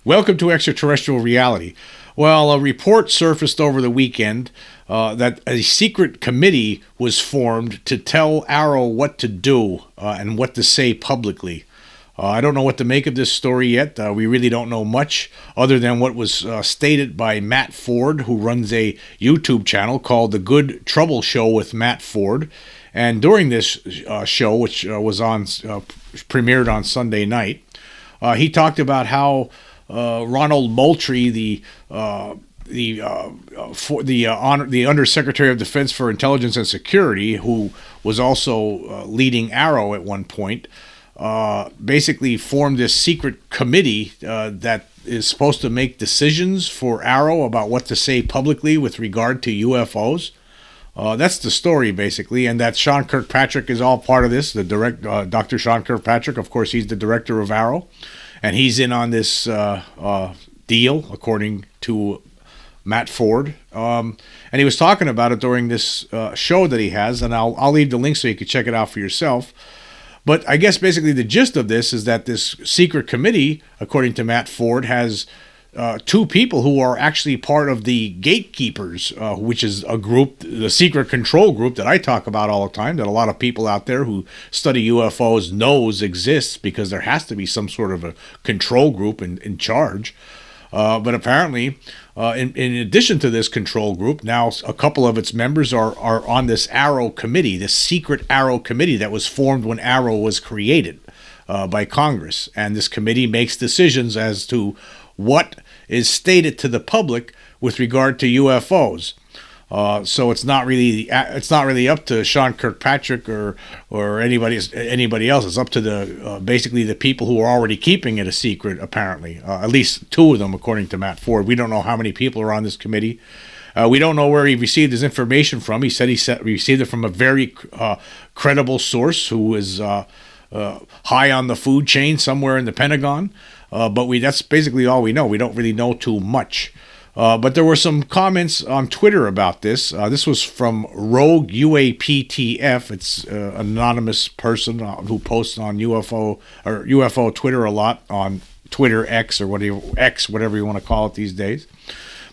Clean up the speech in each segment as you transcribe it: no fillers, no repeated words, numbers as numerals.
Welcome to Extraterrestrial Reality. Well, a report surfaced over the weekend that a secret committee was formed to tell AARO what to do and what to say publicly. I don't know what to make of this story yet. We really don't know much other than what was stated by Matt Ford, who runs a YouTube channel called The Good Trouble Show with Matt Ford. And during this show, which was premiered on Sunday night, he talked about how Ronald Moultrie, the Undersecretary of Defense for Intelligence and Security, who was also leading AARO at one point, basically formed this secret committee that is supposed to make decisions for AARO about what to say publicly with regard to UFOs. That's the story, basically, and that Sean Kirkpatrick is all part of this. Dr. Sean Kirkpatrick, of course, he's the director of AARO, and he's in on this deal, according to Matt Ford. And he was talking about it during this show that he has, and I'll leave the link so you can check it out for yourself. But I guess basically the gist of this is that this secret committee, according to Matt Ford, has two people who are actually part of the Gatekeepers, which is a group, the secret control group that I talk about all the time, that a lot of people out there who study UFOs knows exists, because there has to be some sort of a control group in charge. But apparently, in addition to this control group, now a couple of its members are on this AARO committee, this secret AARO committee that was formed when AARO was created by Congress. And this committee makes decisions as to what is stated to the public with regard to UFOs. So it's not really up to Sean Kirkpatrick or anybody else. It's up to the basically the people who are already keeping it a secret. Apparently, at least two of them, according to Matt Ford. We don't know how many people are on this committee. We don't know where he received his information from. He said received it from a very credible source who is high on the food chain somewhere in the Pentagon. But that's basically all we know. We don't really know too much. But there were some comments on Twitter about this. This was from Rogue UAPTF. It's an anonymous person who posts on UFO Twitter a lot, on Twitter X or whatever you want to call it these days.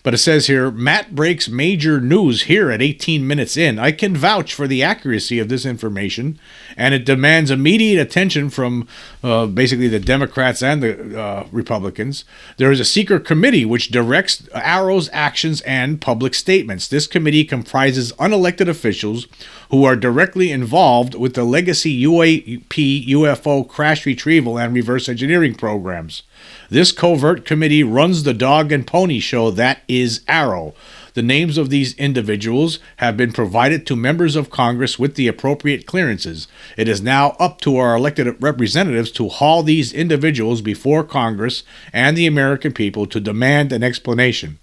But it says here, Matt breaks major news here at 18 minutes in. I can vouch for the accuracy of this information, and it demands immediate attention from basically the Democrats and the Republicans. There is a secret committee which directs AARO's actions and public statements. This committee comprises unelected officials who are directly involved with the legacy UAP UFO crash retrieval and reverse engineering programs. This covert committee runs the dog and pony show that is AARO. The names of these individuals have been provided to members of Congress with the appropriate clearances. It is now up to our elected representatives to haul these individuals before Congress and the American people to demand an explanation.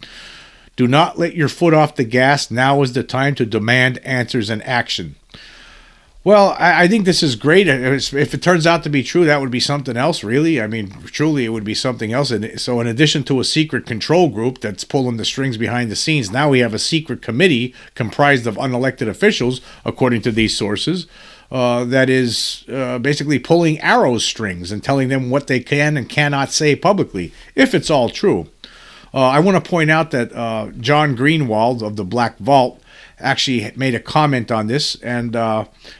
Do not let your foot off the gas. Now is the time to demand answers and action. Well, I think this is great. If it turns out to be true, that would be something else, really. I mean, truly, it would be something else. And so in addition to a secret control group that's pulling the strings behind the scenes, now we have a secret committee comprised of unelected officials, according to these sources, that is basically pulling AARO's strings and telling them what they can and cannot say publicly, if it's all true. I want to point out that John Greenwald of the Black Vault actually made a comment on this, and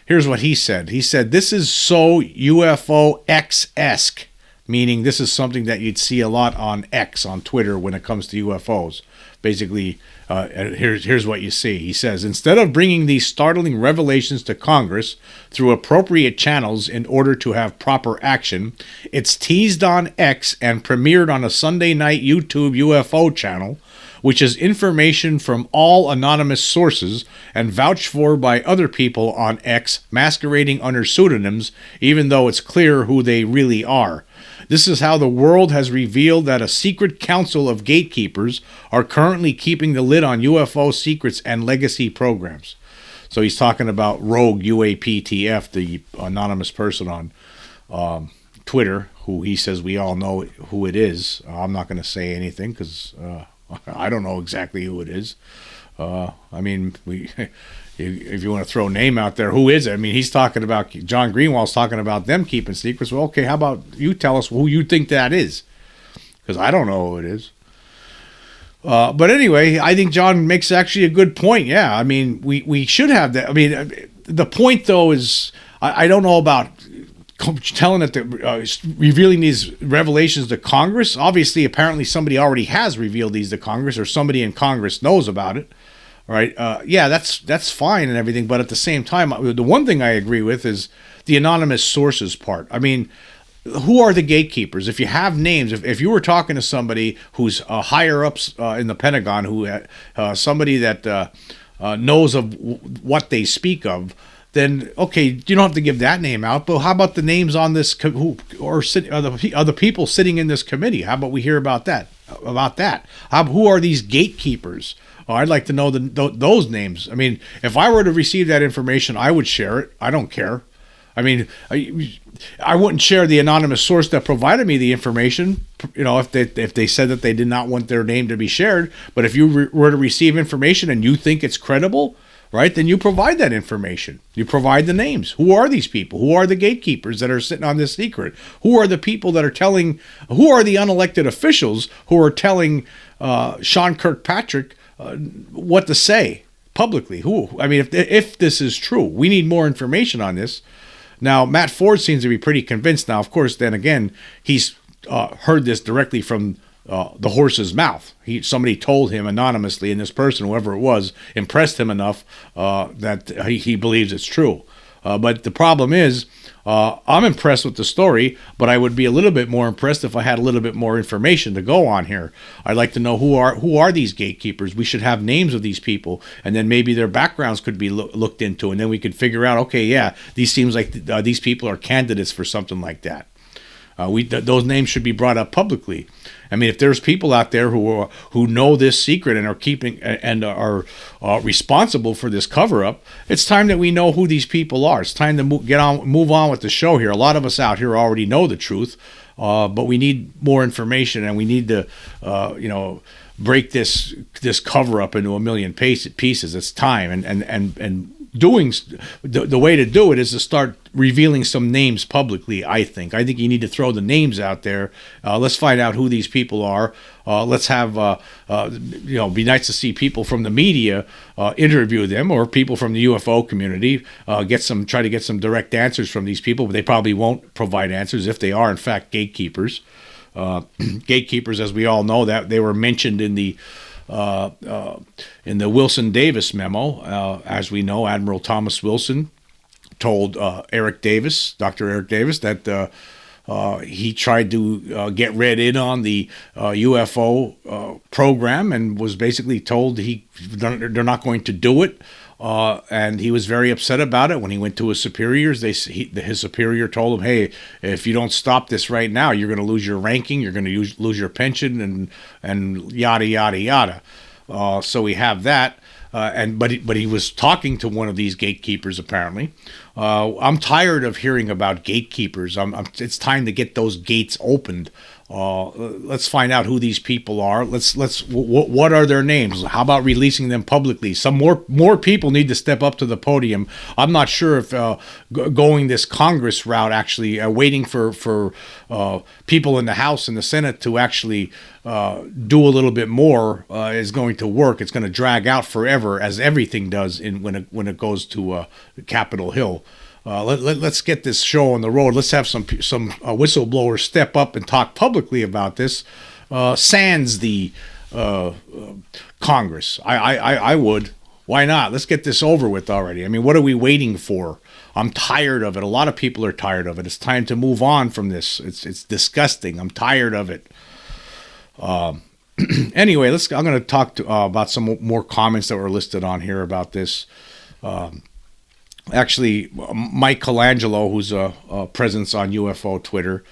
here's what he said. He said, "This is so UFO X-esque," meaning this is something that you'd see a lot on X, on Twitter, when it comes to UFOs. Basically, here's what you see. He says, "Instead of bringing these startling revelations to Congress through appropriate channels in order to have proper action, it's teased on X and premiered on a Sunday night YouTube UFO channel, which is information from all anonymous sources and vouched for by other people on X masquerading under pseudonyms, even though it's clear who they really are. This is how the world has revealed that a secret council of gatekeepers are currently keeping the lid on UFO secrets and legacy programs." So he's talking about Rogue UAPTF, the anonymous person on Twitter, who he says we all know who it is. I'm not going to say anything because I don't know exactly who it is. I mean, if you want to throw a name out there, who is it? I mean, he's talking about, John Greenwald's talking about them keeping secrets. Well, okay, how about you tell us who you think that is? because I don't know who it is. But anyway, I think John makes actually a good point. Yeah, I mean, we should have that. I mean, the point, though, is I don't know about telling it, revealing these revelations to Congress. Obviously, apparently somebody already has revealed these to Congress, or somebody in Congress knows about it. Right? Yeah, that's fine and everything. But at the same time, the one thing I agree with is the anonymous sources part. I mean, who are the gatekeepers? If you have names, if you were talking to somebody who's higher ups in the Pentagon, who somebody that knows of what they speak of, then okay, you don't have to give that name out. But how about the names on this other people sitting in this committee? How about we hear about that? Who are these gatekeepers? Oh, I'd like to know those names. I mean, if I were to receive that information, I would share it. I don't care. I mean, I wouldn't share the anonymous source that provided me the information, you know, if they said that they did not want their name to be shared. But if you were to receive information and you think it's credible, right, then you provide that information. You provide the names. Who are these people? Who are the gatekeepers that are sitting on this secret? Who are the people that are telling, who are the unelected officials who are telling Sean Kirkpatrick what to say publicly? Who? I mean, if this is true, we need more information on this. Now, Matt Ford seems to be pretty convinced. Now, of course, then again, he's heard this directly from the horse's mouth. Somebody told him anonymously, and this person, whoever it was, impressed him enough that he believes it's true. But the problem is, I'm impressed with the story, but I would be a little bit more impressed if I had a little bit more information to go on here. I'd like to know who are these gatekeepers. We should have names of these people, and then maybe their backgrounds could be looked into, and then we could figure out, okay, yeah, these seems like these people are candidates for something like that. Those names should be brought up publicly. I mean, if there's people out there who know this secret and are keeping and are responsible for this cover-up, it's time that we know who these people are. It's time to move on with the show here. A lot of us out here already know the truth, but we need more information, and we need to, break this cover-up into a million pieces. It's time, and doing the way to do it is to start revealing some names publicly. I think you need to throw the names out there. Let's find out who these people are. Let's have be nice to see people from the media interview them, or people from the UFO community try to get some direct answers from these people, but they probably won't provide answers if they are in fact gatekeepers. Gatekeepers, as we all know, that they were mentioned in the Wilson Davis memo. As we know, Admiral Thomas Wilson told Dr. Eric Davis, that he tried to get read in on the UFO program, and was basically told they're not going to do it. And he was very upset about it when he went to his superiors. His superior told him, "Hey, if you don't stop this right now, you're going to lose your ranking, you're going to lose your pension, and yada yada yada." So we have that. But he was talking to one of these gatekeepers apparently. I'm tired of hearing about gatekeepers. It's time to get those gates opened. Let's find out who these people are. What are their names? How about releasing them publicly? Some more people need to step up to the podium. I'm not sure if going this Congress route, actually waiting for people in the House and the Senate to actually do a little bit more is going to work. It's going to drag out forever, as everything does when it goes to Capitol Hill. Let's get this show on the road. Let's have some whistleblowers step up and talk publicly about this. Sans the Congress, I would. Why not? Let's get this over with already. I mean, what are we waiting for? I'm tired of it. A lot of people are tired of it. It's time to move on from this. It's disgusting. I'm tired of it. Anyway, I'm going to talk about some more comments that were listed on here about this. Actually, Mike Colangelo, who's a presence on UFO Twitter,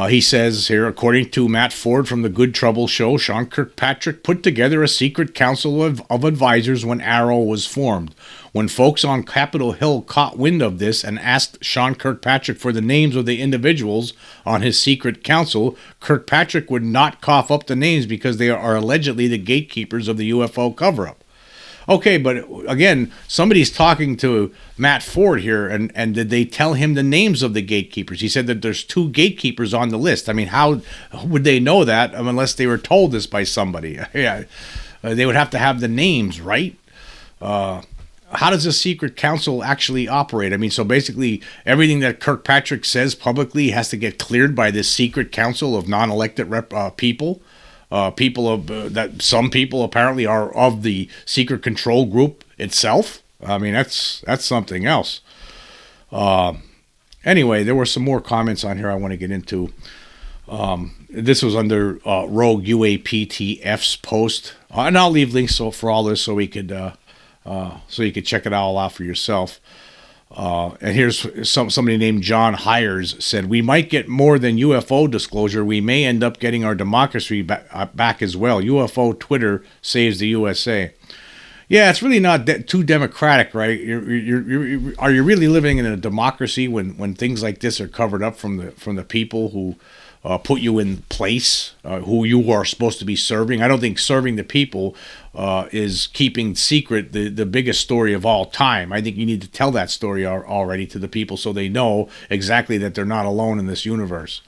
he says here, according to Matt Ford from the Good Trouble show, Sean Kirkpatrick put together a secret council of advisors when AARO was formed. When folks on Capitol Hill caught wind of this and asked Sean Kirkpatrick for the names of the individuals on his secret council, Kirkpatrick would not cough up the names because they are allegedly the gatekeepers of the UFO cover-up. Okay, but again, somebody's talking to Matt Ford here, and did they tell him the names of the gatekeepers? He said that there's 2 gatekeepers on the list. I mean, how would they know that unless they were told this by somebody? Yeah, they would have to have the names, right? How does a secret council actually operate? I mean, so basically everything that Kirkpatrick says publicly has to get cleared by this secret council of non-elected people. People of that some people apparently are of the secret control group itself. I mean, that's something else. Anyway, there were some more comments on here I want to get into. This was under Rogue UAPTF's post, and I'll leave links for all this so you could check it all out for yourself. And here's somebody named John Hires said, we might get more than UFO disclosure. We may end up getting our democracy back as well. UFO Twitter saves the USA. Yeah, it's really not too democratic, right? Are you really living in a democracy when things like this are covered up from the people who put you in place, who you are supposed to be serving? I don't think serving the people is keeping secret the biggest story of all time. I think you need to tell that story already to the people so they know exactly that they're not alone in this universe.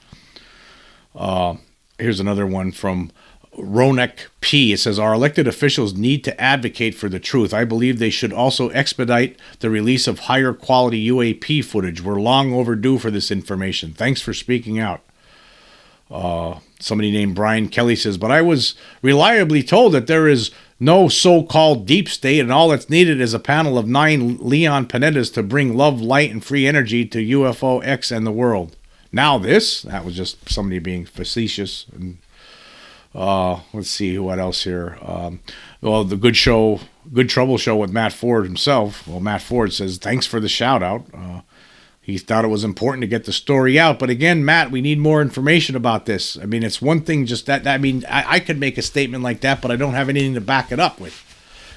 Here's another one from Ronek P. It says, our elected officials need to advocate for the truth. I believe they should also expedite the release of higher quality UAP footage. We're long overdue for this information. Thanks for speaking out. Somebody named Brian Kelly says, but I was reliably told that there is no so-called deep state, and all that's needed is a panel of 9 Leon Panettas to bring love, light, and free energy to UFO X and the world. Now this? That was just somebody being facetious. And let's see what else here. Well, the Good Trouble show with Matt Ford himself. Well, Matt Ford says, thanks for the shout-out. He thought it was important to get the story out. But again, Matt, we need more information about this. I mean, it's one thing just that. I mean, I could make a statement like that, but I don't have anything to back it up with.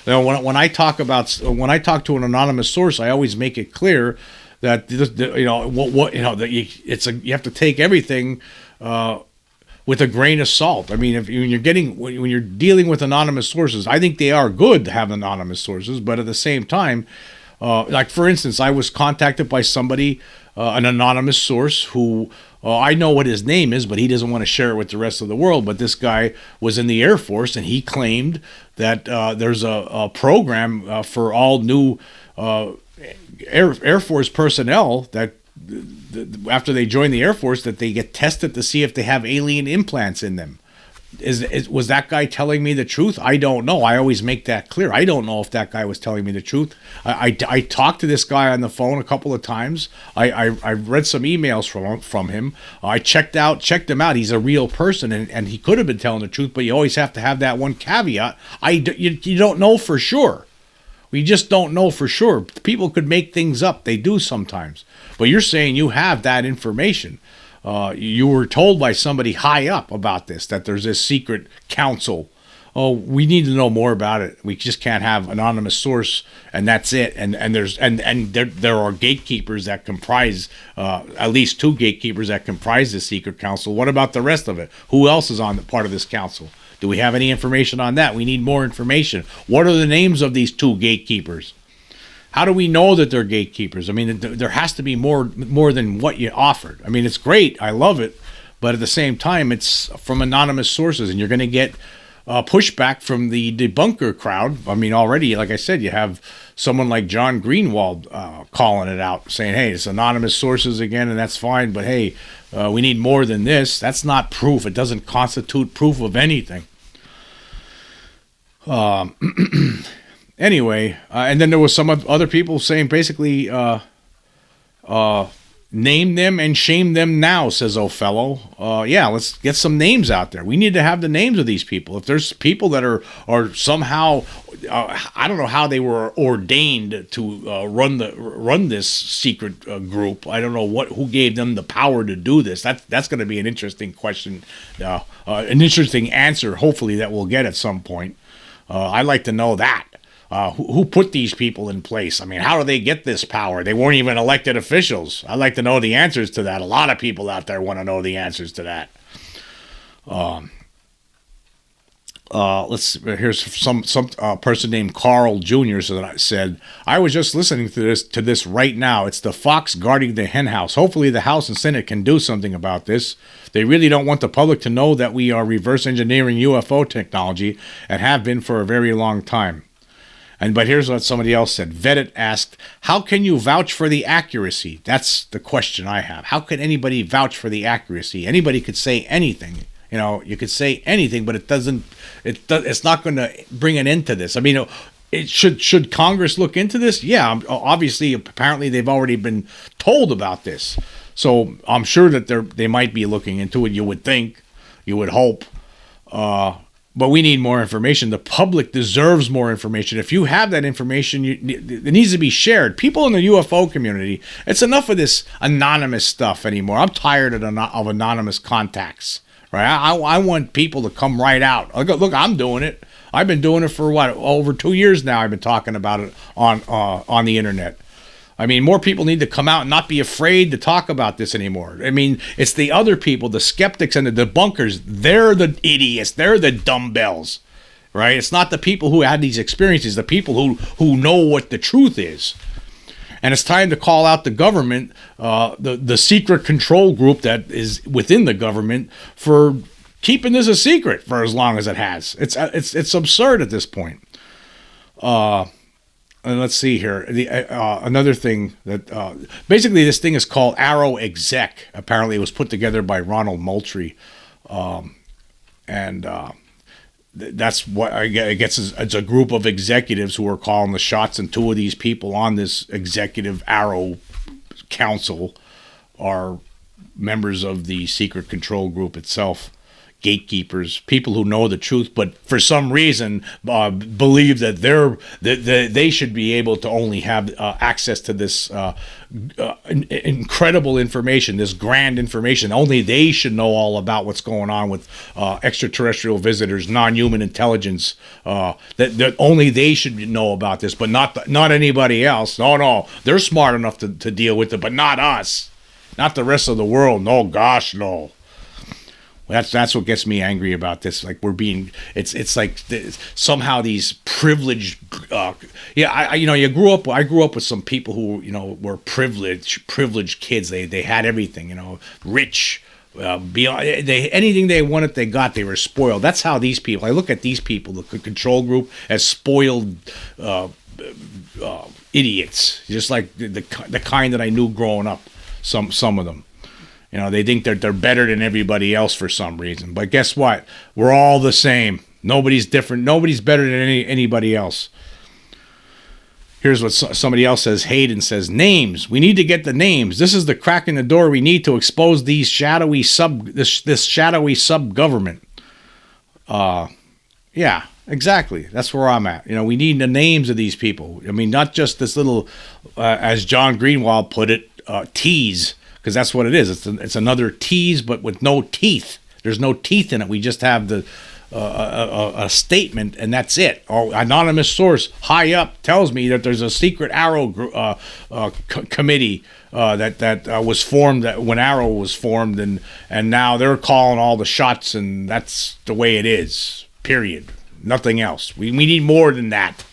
You know, when I talk to an anonymous source, I always make it clear that you have to take everything with a grain of salt. I mean, when you're dealing with anonymous sources, I think they are good to have anonymous sources, but at the same time, like for instance, I was contacted by somebody, an anonymous source who I know what his name is, but he doesn't want to share it with the rest of the world. But this guy was in the Air Force, and he claimed that there's a program for all new Air Force personnel that after they join the Air Force that they get tested to see if they have alien implants in them. Was that guy telling me the truth? I don't know. I always make that clear. I don't know if that guy was telling me the truth. I talked to this guy on the phone a couple of times. I read some emails from him. I checked him out. He's a real person, and he could have been telling the truth, but you always have to have that one caveat. You don't know for sure. We just don't know for sure. People could make things up. They do sometimes. But you're saying you have that information. You were told by somebody high up about this, that there's this secret council. Oh, we need to know more about it. We just can't have anonymous source and that's it. And there are gatekeepers that comprise at least 2 gatekeepers that comprise this secret council. What about the rest of it? Who else is on the part of this council? Do we have any information on that? We need more information. What are the names of these 2 gatekeepers? How do we know that they're gatekeepers? I mean, there has to be more than what you offered. I mean, it's great. I love it. But at the same time, it's from anonymous sources, and you're going to get pushback from the debunker crowd. I mean, already, like I said, you have someone like John Greenwald calling it out, saying, hey, it's anonymous sources again, and that's fine. But, hey, we need more than this. That's not proof. It doesn't constitute proof of anything. Anyway, and then there was some other people saying basically, name them and shame them now, says Othello. Yeah, let's get some names out there. We need to have the names of these people. If there's people that are somehow, I don't know how they were ordained to run this secret group. I don't know who gave them the power to do this. That's going to be an interesting question, an interesting answer, hopefully, that we'll get at some point. I'd like to know that. Who put these people in place? I mean, how do they get this power? They weren't even elected officials. I'd like to know the answers to that. A lot of people out there want to know the answers to that. Here's some person named Carl Jr. said, I was just listening to this right now. It's the fox guarding the hen house. Hopefully the House and Senate can do something about this. They really don't want the public to know that we are reverse engineering UFO technology and have been for a very long time. But here's what somebody else said. Vettit asked, how can you vouch for the accuracy? That's the question I have. How can anybody vouch for the accuracy? Anybody could say anything. You know, you could say anything, but it's not going to bring an end to this. I mean, should Congress look into this? Yeah, obviously, apparently they've already been told about this. So I'm sure that they might be looking into it. You would think, you would hope. But we need more information. The public deserves more information. If you have that information, it needs to be shared. People in the UFO community, it's enough of this anonymous stuff anymore. I'm tired of anonymous contacts. Right? I want people to come right out. Look, I'm doing it. I've been doing it for over 2 years now. I've been talking about it on the internet. I mean, more people need to come out and not be afraid to talk about this anymore. I mean, it's the other people, the skeptics and the debunkers. They're the idiots. They're the dumbbells, right? It's not the people who had these experiences, the people who know what the truth is. And it's time to call out the government, the secret control group that is within the government for keeping this a secret for as long as it has. It's absurd at this point. And let's see here. Another thing that basically this thing is called AARO Exec. Apparently, it was put together by Ronald Moultrie, and that's what I guess it's a group of executives who are calling the shots. And two of these people on this executive AARO council are members of the secret control group itself. Gatekeepers, people who know the truth, but for some reason believe that they should be able to only have access to this incredible information, this grand information. Only they should know all about what's going on with extraterrestrial visitors, non-human intelligence. That only they should know about this, but not anybody else. No, they're smart enough to deal with it, but not us, not the rest of the world. No, gosh, no. That's what gets me angry about this. Like it's like somehow these privileged. I grew up with some people who were privileged kids. They had everything. Rich, beyond anything they wanted, they got. They were spoiled. That's how these people. I look at these people, the control group, as spoiled idiots, just like the kind that I knew growing up. Some of them. They think they're better than everybody else for some reason. But guess what? We're all the same. Nobody's different. Nobody's better than anybody else. Here's what somebody else says. Hayden says, names. We need to get the names. This is the crack in the door we need to expose these this shadowy sub-government. Yeah, exactly. That's where I'm at. We need the names of these people. I mean, not just this little, as John Greenwald put it, tease. Because that's what it is. It's another tease, but with no teeth. There's no teeth in it. We just have a statement, and that's it. Anonymous source high up tells me that there's a secret AARO committee that was formed when AARO was formed, and now they're calling all the shots, and that's the way it is. Period. Nothing else. We need more than that.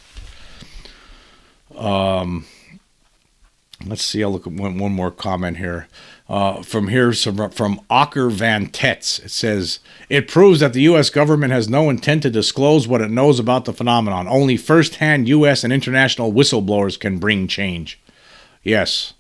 Let's see. I'll look at one more comment here. From Ocker Van Tetz. It says, it proves that the U.S. government has no intent to disclose what it knows about the phenomenon. Only first-hand U.S. and international whistleblowers can bring change. Yes.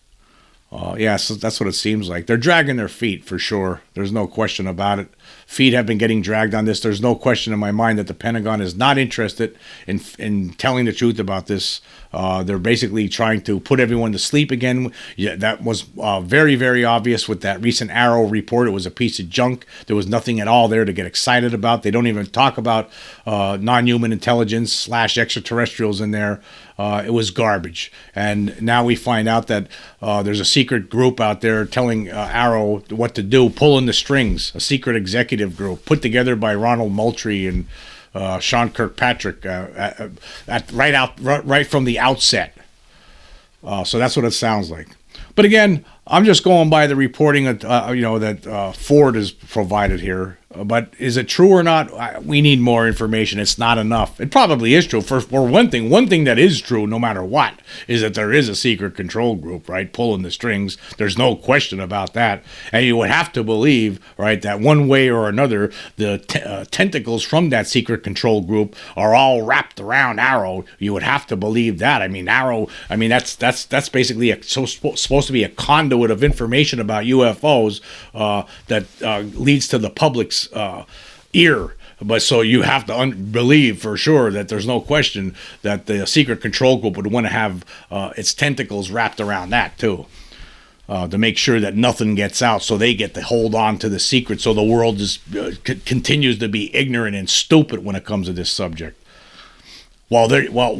So that's what it seems like. They're dragging their feet for sure. There's no question about it. Feet have been getting dragged on this. There's no question in my mind that the Pentagon is not interested in telling the truth about this. They're basically trying to put everyone to sleep again. Yeah, that was very, very obvious with that recent AARO report. It was a piece of junk. There was nothing at all there to get excited about. They don't even talk about non-human intelligence / extraterrestrials in there. It was garbage. And now we find out that there's a secret group out there telling AARO what to do, pulling the strings, a secret executive group put together by Ronald Moultrie and Sean Kirkpatrick right from the outset. So that's what it sounds like. But again, I'm just going by the reporting that Ford has provided here. But is it true or not? We need more information. It's not enough. It probably is true. For one thing that is true, no matter what, is that there is a secret control group, right, pulling the strings. There's no question about that. And you would have to believe, right, that one way or another, the tentacles from that secret control group are all wrapped around AARO. You would have to believe that. I mean, AARO. I mean, that's basically supposed to be a conduit of information about UFOs that leads to the public's ear. But so you have to believe for sure that there's no question that the secret control group would want to have its tentacles wrapped around that too, to make sure that nothing gets out, so they get to hold on to the secret, so the world just continues to be ignorant and stupid when it comes to this subject. While they all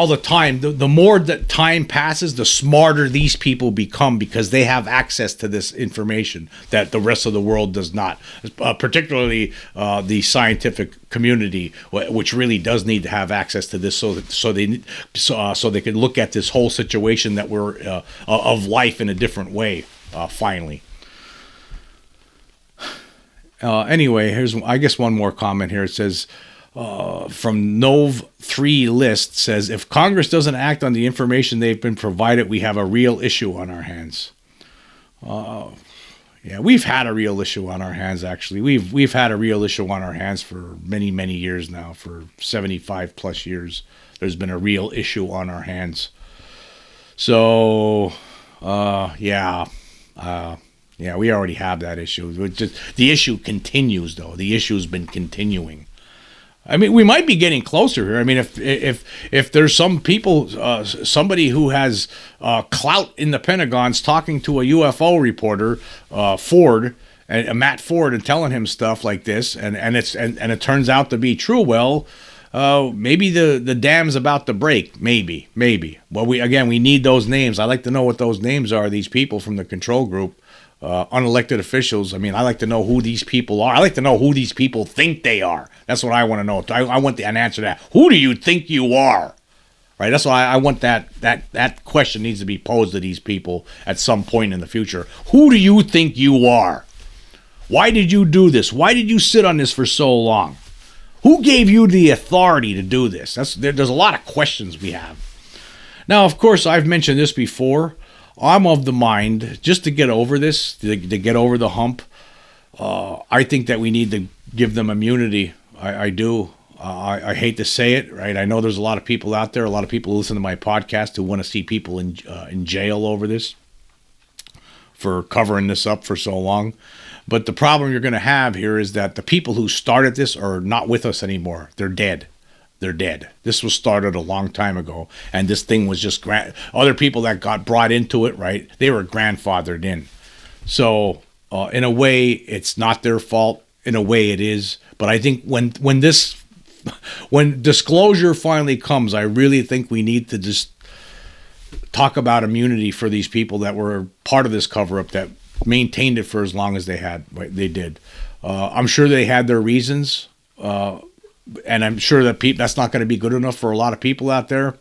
the time, the more that time passes, the smarter these people become, because they have access to this information that the rest of the world does not. Particularly the scientific community, which really does need to have access to this, so they can look at this whole situation that we're of life in a different way. Finally. Anyway, here's I guess one more comment here. It says. From Nov 3 list says, if Congress doesn't act on the information they've been provided, we have a real issue on our hands. Yeah, we've had a real issue on our hands, actually. We've had a real issue on our hands for many, many years now. For 75 plus years, there's been a real issue on our hands. So, yeah, we already have that issue. The issue continues, though. The issue's been continuing. I mean, we might be getting closer here. I mean, if there's some people, somebody who has clout in the Pentagon's talking to a UFO reporter, Ford, Matt Ford, and telling him stuff like this, and it turns out to be true, well, maybe the dam's about to break. Maybe. Well, we need those names. I'd like to know what those names are. These people from the control group. Unelected officials. I mean, I like to know who these people are. I like to know who these people think they are. That's what I want to know. I want an answer to that. Who do you think you are? Right. That's why I want that question needs to be posed to these people at some point in the future. Who do you think you are? Why did you do this? Why did you sit on this for so long? Who gave you the authority to do this? There's a lot of questions we have. Now, of course, I've mentioned this before. I'm of the mind, just to get over this, to get over the hump, I think that we need to give them immunity. I do. I hate to say it, right? I know there's a lot of people out there, a lot of people who listen to my podcast who want to see people in jail over this, for covering this up for so long. But the problem you're going to have here is that the people who started this are not with us anymore. They're dead. They're dead. This was started a long time ago, and this thing was just other people that got brought into it, right? They were grandfathered in. So, in a way, it's not their fault. In a way, it is. But I think when disclosure finally comes, I really think we need to just talk about immunity for these people that were part of this cover-up, that maintained it for as long as they did. I'm sure they had their reasons. And I'm sure that that's not going to be good enough for a lot of people out there.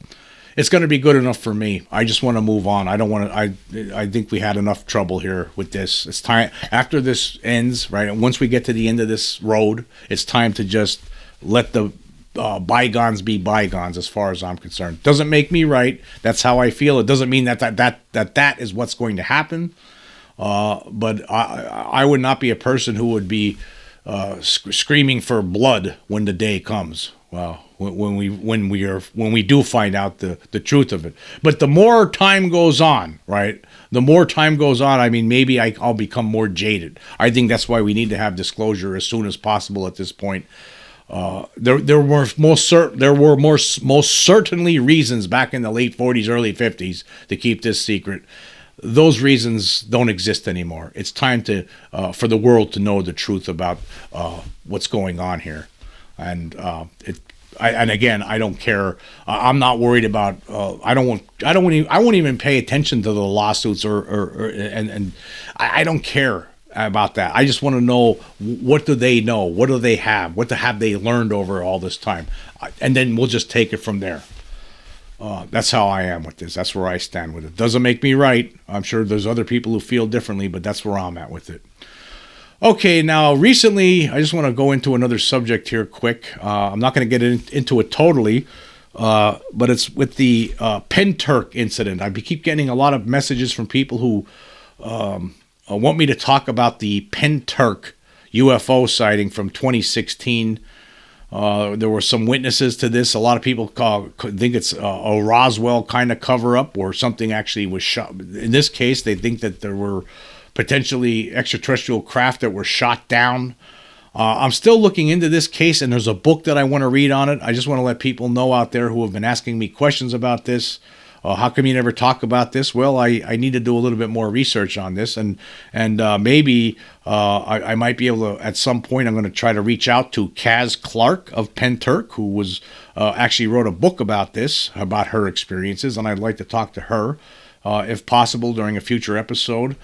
It's going to be good enough for me. I just want to move on. I don't want to. I think we had enough trouble here with this. It's time after this ends, right? And once we get to the end of this road, it's time to just let the bygones be bygones. As far as I'm concerned, doesn't make me right. That's how I feel. It doesn't mean that is what's going to happen. But I would not be a person who would be screaming for blood when the day comes. Well, when we do find out the truth of it. But the more time goes on, right? The more time goes on, I mean, maybe I'll become more jaded. I think that's why we need to have disclosure as soon as possible at this point. There were most certainly reasons back in the late 40s, early 50s to keep this secret. Those reasons don't exist anymore. It's time for the world to know the truth about what's going on here, and again, I don't care. I'm not worried about. I won't even pay attention to the lawsuits and I don't care about that. I just want to know, what do they know? What do they have? What have they learned over all this time? And then we'll just take it from there. That's how I am with this. That's where I stand with it. Doesn't make me right. I'm sure there's other people who feel differently, but that's where I'm at with it. Okay, now recently, I just want to go into another subject here quick. I'm not going to get into it totally, but it's with the Pen Turk incident. I keep getting a lot of messages from people who want me to talk about the Pen Turk UFO sighting from 2016. There were some witnesses to this. A lot of people think it's a Roswell kind of cover-up, or something actually was shot. In this case, they think that there were potentially extraterrestrial craft that were shot down. I'm still looking into this case, and there's a book that I want to read on it. I just want to let people know out there who have been asking me questions about this. How come you never talk about this? Well, I need to do a little bit more research on this, and maybe I might be able to, at some point, I'm going to try to reach out to Kaz Clark of Pen Turk, who was actually wrote a book about this, about her experiences, and I'd like to talk to her, if possible, during a future episode.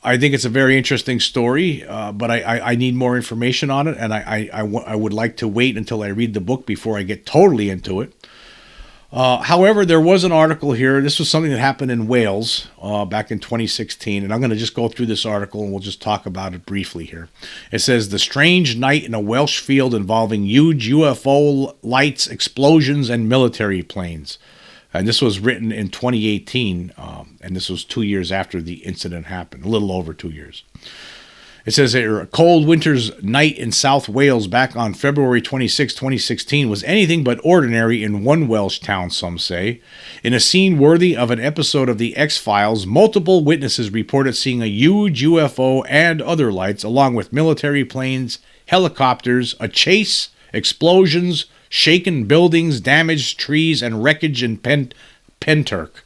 I think it's a very interesting story, but I need more information on it, and I would like to wait until I read the book before I get totally into it. However, there was an article here. This was something that happened in Wales back in 2016, and I'm going to just go through this article and we'll just talk about it briefly here. It says, "The strange night in a Welsh field involving huge UFO lights, explosions, and military planes." And this was written in 2018, and this was 2 years after the incident happened, a little over 2 years. It says here, "A cold winter's night in South Wales back on February 26, 2016 was anything but ordinary in one Welsh town, some say. In a scene worthy of an episode of The X-Files, multiple witnesses reported seeing a huge UFO and other lights, along with military planes, helicopters, a chase, explosions, shaken buildings, damaged trees, and wreckage in Pen Turk.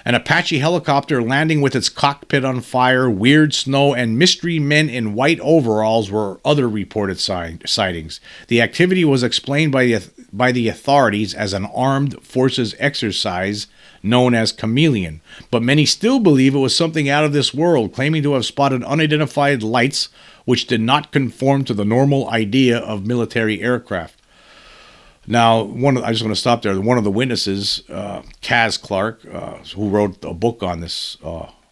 An Apache helicopter landing with its cockpit on fire, weird snow, and mystery men in white overalls were other reported sightings. The activity was explained by the authorities as an armed forces exercise known as Chameleon, but many still believe it was something out of this world, claiming to have spotted unidentified lights which did not conform to the normal idea of military aircraft." Now, I just want to stop there. One of the witnesses, Kaz Clark, who wrote a book on this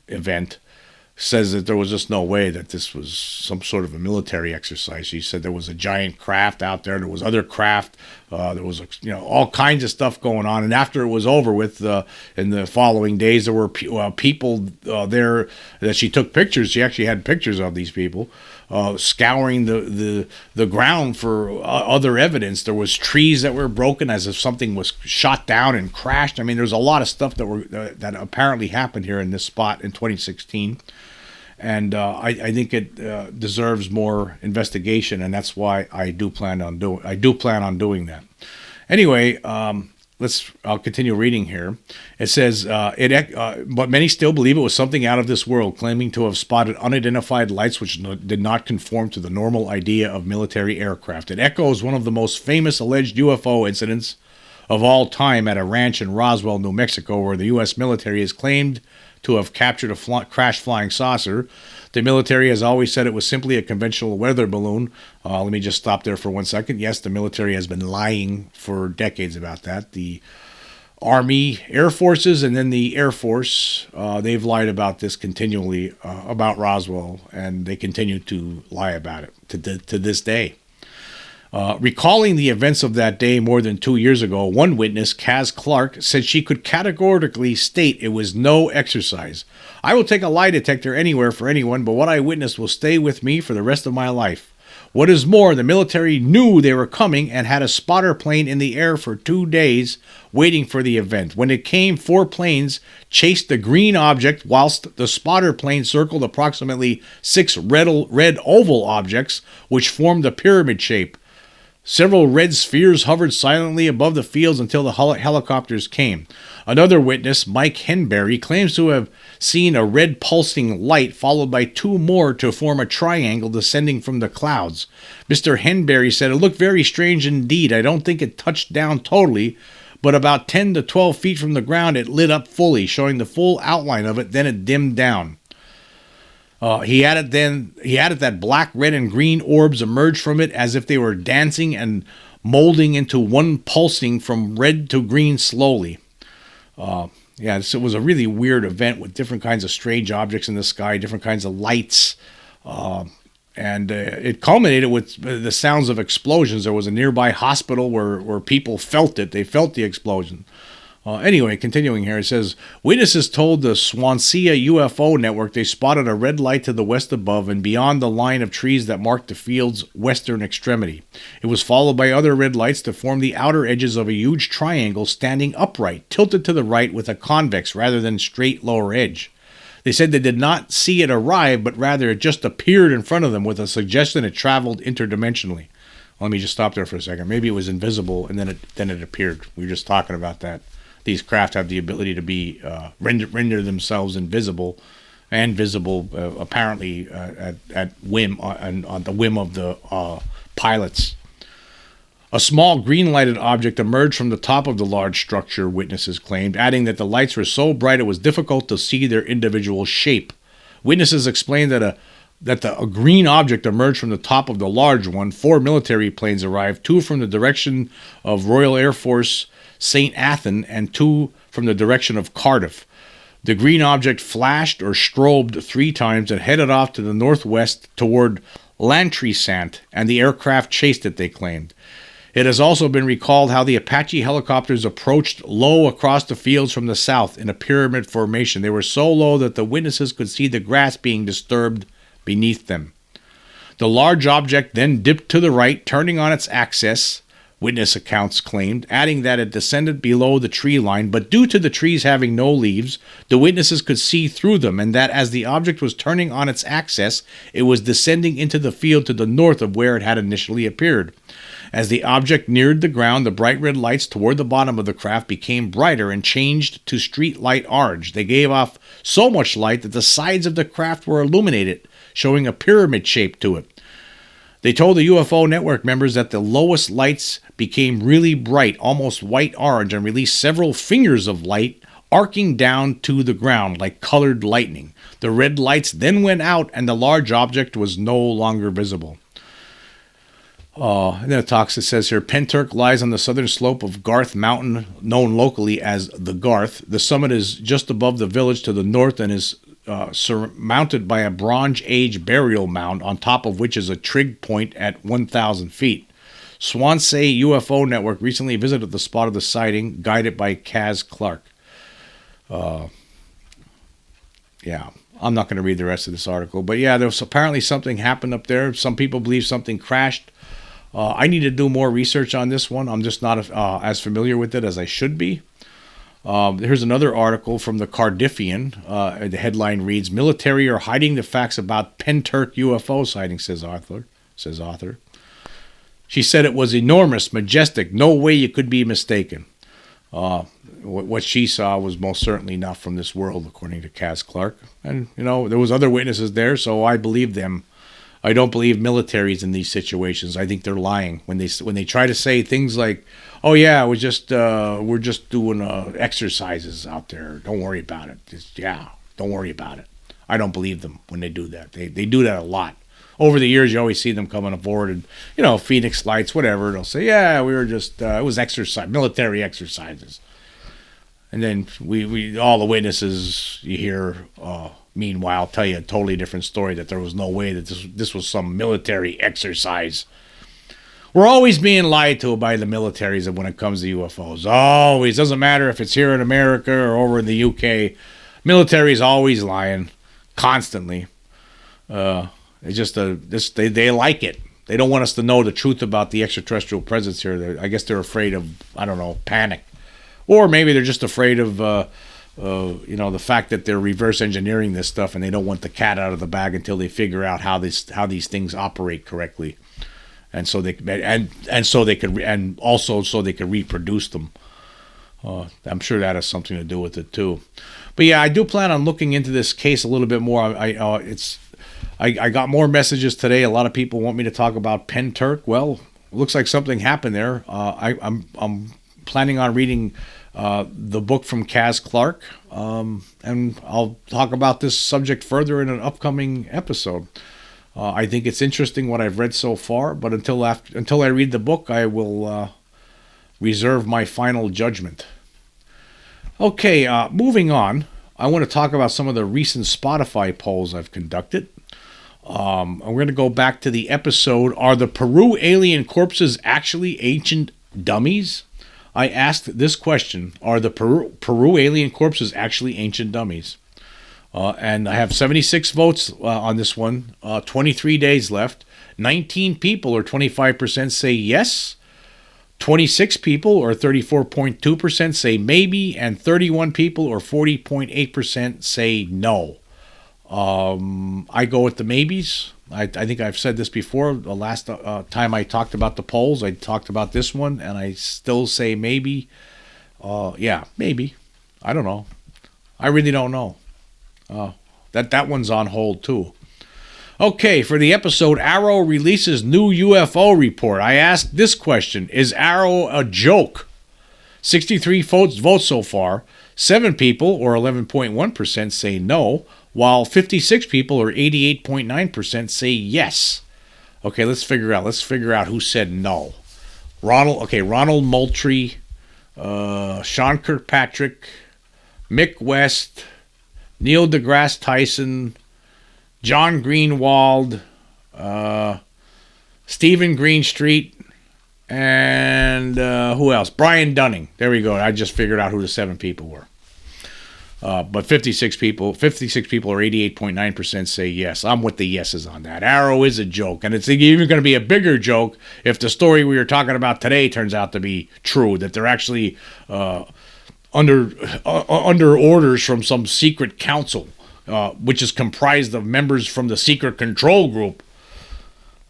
event, says that there was just no way that this was some sort of a military exercise. She said there was a giant craft out there. There was other craft. There was all kinds of stuff going on. And after it was over with, in the following days, there were people there that she took pictures. She actually had pictures of these people scouring the ground for other evidence. There was trees that were broken as if something was shot down and crashed. I mean, there's a lot of stuff that apparently happened here in this spot in 2016. And I think it deserves more investigation, and that's why I do plan on doing that. Anyway, I'll continue reading here. It says, but many still believe it was something out of this world, claiming to have spotted unidentified lights which did not conform to the normal idea of military aircraft. It echoes one of the most famous alleged UFO incidents of all time at a ranch in Roswell, New Mexico, where the U.S. military has claimed to have captured a crashed flying saucer. The military has always said it was simply a conventional weather balloon. Let me just stop there for 1 second. Yes, the military has been lying for decades about that. The Army, Air Forces, and then the Air Force, they've lied about this continually, about Roswell, and they continue to lie about it to this day. Recalling the events of that day more than 2 years ago, one witness, Kaz Clark, said she could categorically state it was no exercise. "I will take a lie detector anywhere for anyone, but what I witnessed will stay with me for the rest of my life. What is more, the military knew they were coming and had a spotter plane in the air for 2 days waiting for the event. When it came, 4 planes chased the green object whilst the spotter plane circled approximately 6 red oval objects which formed a pyramid shape. Several red spheres hovered silently above the fields until the helicopters came." Another witness, Mike Henberry, claims to have seen a red pulsing light followed by 2 more to form a triangle descending from the clouds. Mr. Henberry said, "It looked very strange indeed. I don't think it touched down totally, but about 10 to 12 feet from the ground it lit up fully, showing the full outline of it, then it dimmed down." He added that black, red, and green orbs emerged from it as if they were dancing and molding into one, pulsing from red to green slowly. Yeah, so it was a really weird event with different kinds of strange objects in the sky, different kinds of lights. And it culminated with the sounds of explosions. There was a nearby hospital where people felt it. They felt the explosion. Anyway, continuing here, it says, witnesses told the Swansea UFO network they spotted a red light to the west above and beyond the line of trees that marked the field's western extremity. It was followed by other red lights to form the outer edges of a huge triangle standing upright, tilted to the right with a convex rather than straight lower edge. They said they did not see it arrive, but rather it just appeared in front of them with a suggestion it traveled interdimensionally. Let me just stop there for a second. Maybe it was invisible and then it appeared. We were just talking about that. These craft have the ability to be render themselves invisible and visible, apparently at whim on the whim of the pilots. A small green-lighted object emerged from the top of the large structure, witnesses claimed, adding that the lights were so bright it was difficult to see their individual shape. Witnesses explained that a green object emerged from the top of the large one. 4 military planes arrived, 2 from the direction of Royal Air Force St. Athan and 2 from the direction of Cardiff. The green object flashed or strobed 3 times and headed off to the northwest toward Lantrisant, and the aircraft chased it, they claimed. It has also been recalled how the Apache helicopters approached low across the fields from the south in a pyramid formation. They were so low that the witnesses could see the grass being disturbed beneath them. The large object then dipped to the right, turning on its axis, witness accounts claimed, adding that it descended below the tree line, but due to the trees having no leaves, the witnesses could see through them, and that as the object was turning on its axis, it was descending into the field to the north of where it had initially appeared. As the object neared the ground, the bright red lights toward the bottom of the craft became brighter and changed to street light orange. They gave off so much light that the sides of the craft were illuminated, showing a pyramid shape to it. They told the UFO network members that the lowest lights became really bright, almost white-orange, and released several fingers of light arcing down to the ground like colored lightning. The red lights then went out, and the large object was no longer visible. And then it says here, Pen Turk lies on the southern slope of Garth Mountain, known locally as the Garth. The summit is just above the village to the north and is surmounted by a Bronze Age burial mound, on top of which is a trig point at 1,000 feet. Swansea UFO Network recently visited the spot of the sighting, guided by Kaz Clark. Yeah, I'm not going to read the rest of this article. But yeah, there was apparently something happened up there. Some people believe something crashed. I need to do more research on this one. I'm just not as familiar with it as I should be. Here's another article from the Cardiffian. The headline reads, "Military are hiding the facts about Pen Turk UFO sighting," says author. She said it was enormous, majestic, no way you could be mistaken. What she saw was most certainly not from this world, according to Kaz Clark. And, there was other witnesses there, so I believe them. I don't believe militaries in these situations. I think they're lying when they try to say things like, "Oh yeah, we're just doing exercises out there. Don't worry about it." Don't worry about it. I don't believe them when they do that. They do that a lot. Over the years, you always see them coming aboard and Phoenix Lights, whatever. They'll say, "Yeah, we were just it was exercise, military exercises," and then we all the witnesses you hear. Meanwhile, tell you a totally different story, that there was no way that this was some military exercise. We're always being lied to by the militaries when it comes to UFOs. Always. Doesn't matter if it's here in America or over in the UK. Military's always lying. Constantly. It's just they like it. They don't want us to know the truth about the extraterrestrial presence here. I guess they're afraid of, panic. Or maybe they're just afraid of the fact that they're reverse engineering this stuff, and they don't want the cat out of the bag until they figure out how these things operate correctly, and so they could reproduce them. I'm sure that has something to do with it too. But yeah, I do plan on looking into this case a little bit more. I got more messages today. A lot of people want me to talk about Pen Turk. Well, it looks like something happened there. I'm planning on reading the book from Kaz Clark, and I'll talk about this subject further in an upcoming episode. I think it's interesting what I've read so far, but until I read the book, I will reserve my final judgment. Okay, moving on. I want to talk about some of the recent Spotify polls I've conducted. We're going to go back to the episode, Are the Peru Alien Corpses Actually Ancient Dummies? I asked this question, Are the Peru Alien Corpses Actually Ancient Dummies? And I have 76 votes on this one, 23 days left. 19 people, or 25%, say yes. 26 people, or 34.2%, say maybe. And 31 people, or 40.8%, say no. I go with the maybes. I think I've said this before. The last time I talked about the polls, I talked about this one, and I still say maybe. Yeah, maybe. I don't know. I really don't know. That one's on hold too. Okay, for the episode, AARO releases new UFO report. I asked this question, is AARO a joke? 63 votes so far. 7 people, or 11.1%, say no, while 56 people, or 88.9%, say yes. Okay, let's figure out who said no. Ronald Moultrie, Sean Kirkpatrick, Mick West, Neil deGrasse Tyson, John Greenwald, Stephen Greenstreet, and who else? Brian Dunning. There we go. I just figured out who the 7 people were. But 56 people, or 88.9% say yes. I'm with the yeses on that. AARO is a joke, and it's even going to be a bigger joke if the story we were talking about today turns out to be true, that they're actually under orders from some secret council, which is comprised of members from the secret control group.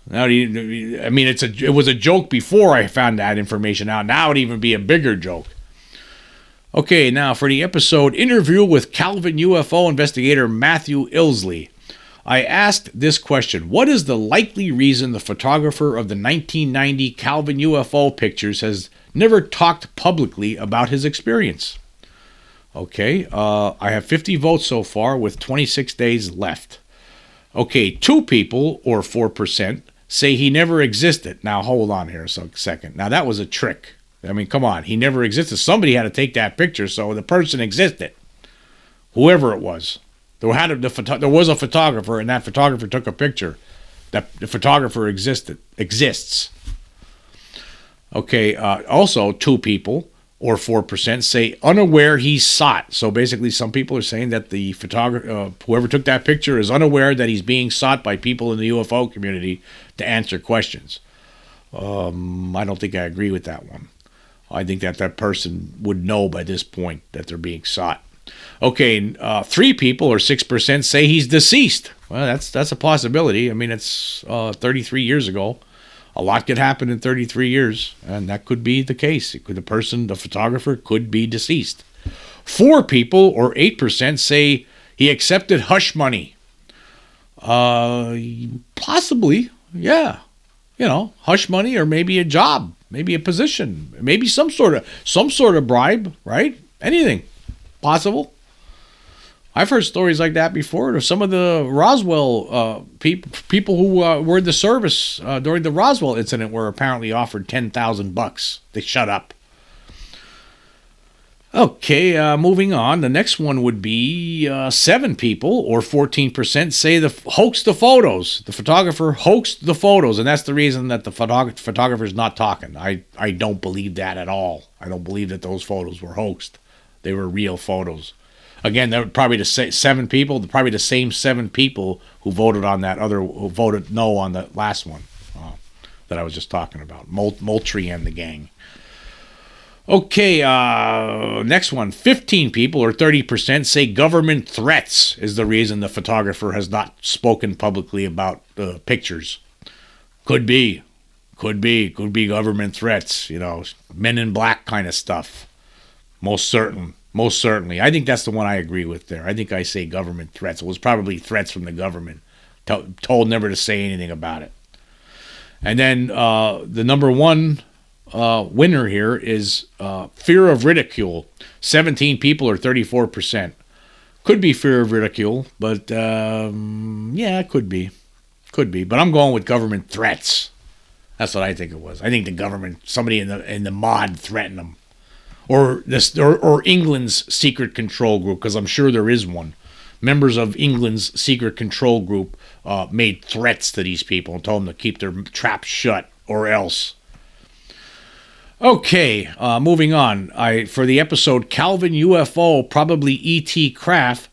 Now, I mean, it was a joke before I found that information out. Now it'd even be a bigger joke. Okay, now for the episode, Interview with Calvin UFO investigator Matthew Ilsley. I asked this question, what is the likely reason the photographer of the 1990 Calvin UFO pictures has never talked publicly about his experience? Okay, I have 50 votes so far with 26 days left. Okay, 2 people, or 4%, say he never existed. Now, hold on here a second. Now, that was a trick. I mean, come on. He never existed. Somebody had to take that picture, so the person existed. Whoever it was. There was a photographer, and that photographer took a picture. That the photographer exists. Okay, also 2 people, or 4%, say unaware he's sought. So basically, some people are saying that the photographer, whoever took that picture, is unaware that he's being sought by people in the UFO community to answer questions. I don't think I agree with that one. I think that person would know by this point that they're being sought. Okay, 3 people, or 6%, say he's deceased. Well, that's a possibility. I mean, it's 33 years ago. A lot could happen in 33 years, and that could be the case. The photographer could be deceased. 4 people, or 8%, say he accepted hush money. Possibly, yeah. Hush money, or maybe a job, maybe a position, maybe some sort of bribe, right? Anything possible. I've heard stories like that before. Of some of the Roswell people who were in the service during the Roswell incident were apparently offered $10,000. They shut up. Okay, moving on. The next one would be 7 people, or 14%, say hoaxed the photos. The photographer hoaxed the photos, and that's the reason that the photographer's not talking. I don't believe that at all. I don't believe that those photos were hoaxed. They were real photos. Again, that would probably the 7 people, probably the same 7 people who voted no on the last one that I was just talking about. Moultrie and the gang. Okay, next one. 15 people, or 30%, say government threats is the reason the photographer has not spoken publicly about the pictures. Could be government threats, Men in Black kind of stuff. Most certainly. I think that's the one I agree with there. I think I say government threats. It was probably threats from the government, told never to say anything about it. And then the number one winner here is fear of ridicule. 17 people, or 34%. Could be fear of ridicule, but yeah, it could be. But I'm going with government threats. That's what I think it was. I think the government, somebody in the mod threatened them. or this, or England's secret control group, because I'm sure there is one. Members of England's secret control group made threats to these people and told them to keep their traps shut or else. Okay, moving on. For the episode Calvin UFO, probably ET craft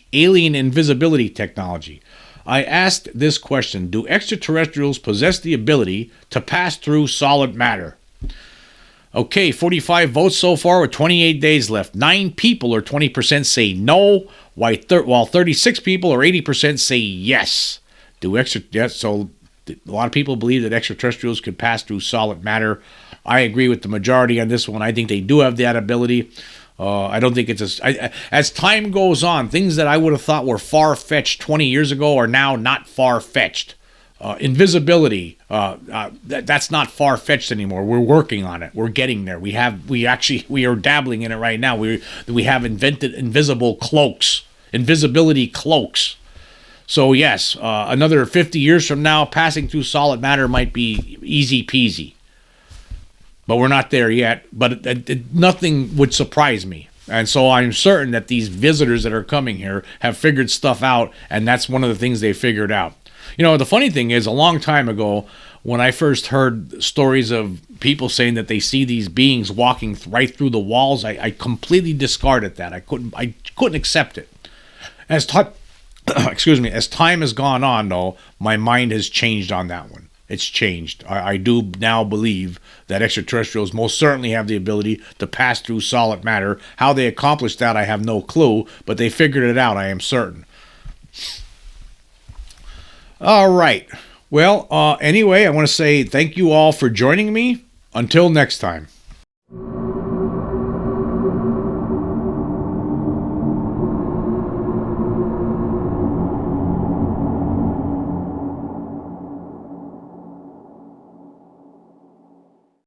/ alien invisibility technology, I asked this question: do extraterrestrials possess the ability to pass through solid matter? Okay, 45 votes so far with 28 days left. 9 people or 20% say no, while 36 people or 80% say yes. So a lot of people believe that extraterrestrials could pass through solid matter. I agree with the majority on this one. I think they do have that ability. I don't think it's as time goes on, things that I would have thought were far-fetched 20 years ago are now not far-fetched. Invisibility, that's not far-fetched anymore. We're working on it. We're getting there. We are dabbling in it right now. We have invented invisible cloaks, invisibility cloaks. So yes, another 50 years from now, passing through solid matter might be easy peasy. But we're not there yet. But nothing would surprise me. And so I'm certain that these visitors that are coming here have figured stuff out, and that's one of the things they figured out. You know, the funny thing is, a long time ago, when I first heard stories of people saying that they see these beings walking right through the walls, I completely discarded that. I couldn't accept it. As time has gone on, though, my mind has changed on that one. It's changed. I do now believe that extraterrestrials most certainly have the ability to pass through solid matter. How they accomplished that, I have no clue, but they figured it out, I am certain. All right. Well, anyway, I want to say thank you all for joining me. Until next time.